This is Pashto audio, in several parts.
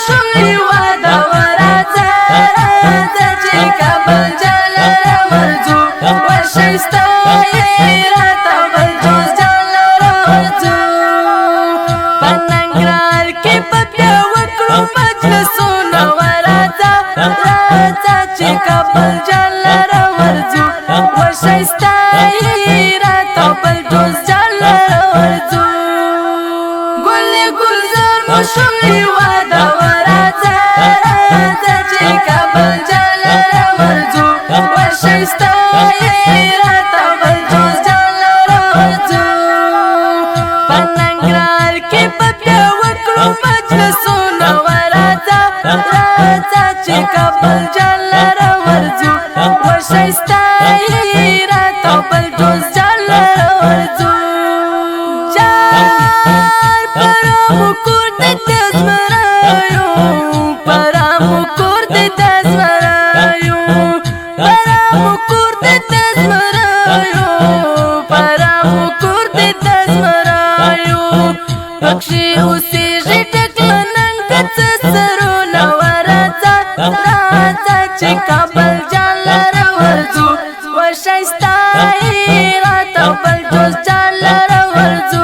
شوی واده ورځه راځه چې کابل جلال ورځو ورشئسته یې راته بل جوز جلال ورځو په ننګرهار کې به بیا وکړو مجلسونه ورځه راځه چې کابل جلال ورځو ورشئسته یې راته بل جوز جلال ورځو شوی واده ورځه راځه چې کابل جلال ورځو ورشئسته یې راته بل جوز جلال ورځو په ننګرهار کې به بیا وکړو مجلسونه ورځه راځه چې کابل جلال ورځو ورشئسته یې راته بل جوز جلال ورځو بخشي اوسېږي ټکلننګ که څه سرونه ورځه راځه چې کابل جلال ورځو ورشئسته یې راته بل جوز جلال ورځو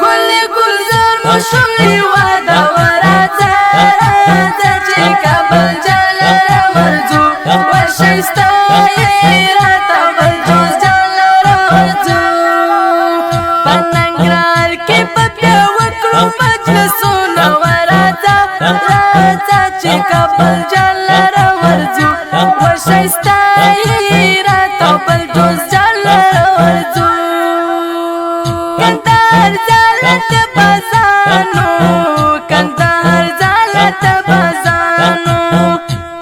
ګل ګلزار مو شوی واده ورځه راځه چې کابل جلال ورځو ورشئسته یې راته بل جوز جلال ورځو په ننګرهار کې به بیا وکړو مجلسونه ورځه راځه چې کابل جلال ورځو ورشئسته یې راته بل جوز جلال ورځو کندهار زالت بازانو کندهار زالت بازانو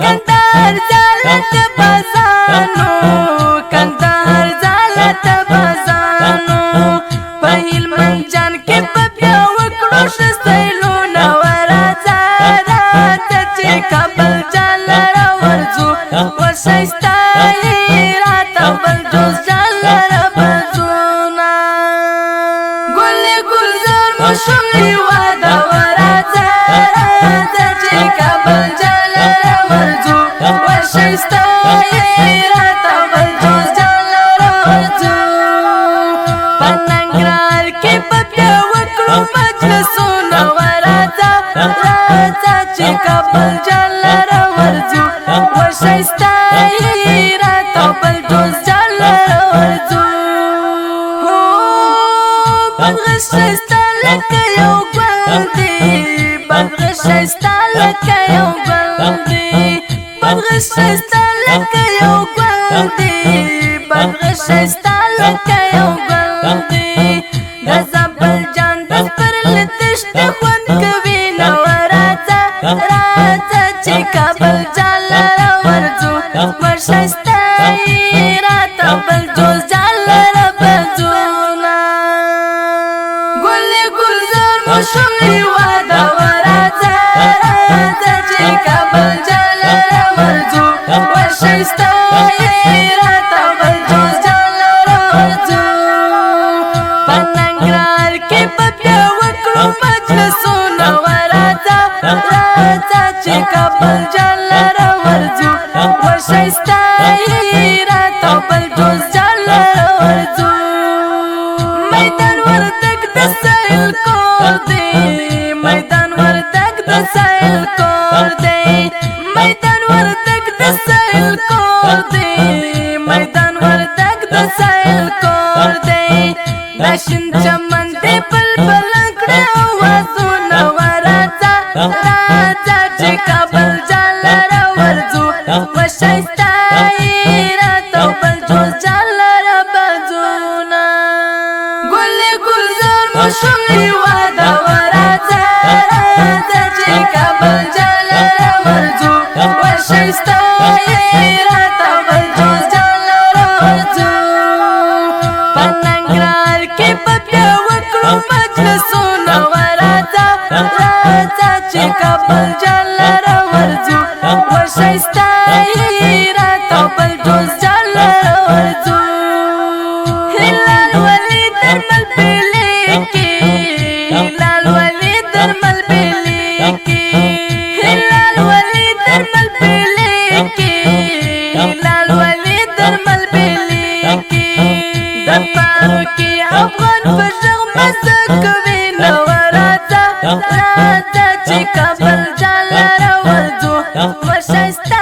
کندهار زالت بازانو کندهار زالت بازانو په هلمند جان کې به بیا وکړو ښه سیلونه ورځه راځه چې کابل جلال ورځو ورشئسته یې راته بل جوز جلال ورځو ګل ګلزار مو شوی واده ورځه راځه چې کابل جلال ورځو ورشئسته یې راته بل جوز جلال ورځو په ننګرهار کې به بیا وکړو مجلسونه ورځه راځه چې کابل جلال ورځو ورشئسته یې راته بل جوز جلال ورځو بلغ ښایسته لکه یو ګل دی بلغ ښایسته لکه یو ګل دی بلغ ښایسته لکه یو ګل دی بلغ ښایسته لکه یو ګل دی د زابل جان د سپرلي دښتې خوند کوي نه ورځه راځه چې کابل جلال ورځو ورشئسته یې راته بل جوز جلال ورځو ګل ګلزار مو شوی واده ورځه راځه چې کابل جلال ورځو ورشئسته یې راته بل جوز جلال ورځو په ننګرهار کې به بیا وکړو مجلسونه ورځه راځه چې کابل جلال ورځو ورشئسته یې راته بل جوز جلال ورځو میدان وردګ د سیل کور دی میدان وردګ د سیل کور دی میدان وردګ د سیل کور دی میدان وردګ د سیل کور دی دا شین چمن دی بلبل کړه اوازونه ورځه راځه چې کابل جلال ورځو ورشئسته یې راته بل جوز جلال ورځو ګل ګلزار مو شوی واده ورځه راځه چې کابل جلال ورځو ورشئسته یې راته بل جوز جلال ورځو په ننګرهار کې به بیا وکړو مجلسونه ورځه راځه چې کابل جلال ورځو ورشئسته یې راته بل جوز جلال ورځو هلال ولی درمل پیلې کې هلال ولی درمل پیلې لال ولي درمل بلیکی دربارو کی افغان فشغ مزکوی نو راتا راتا چی کابل جان لرا ورزو وشایستا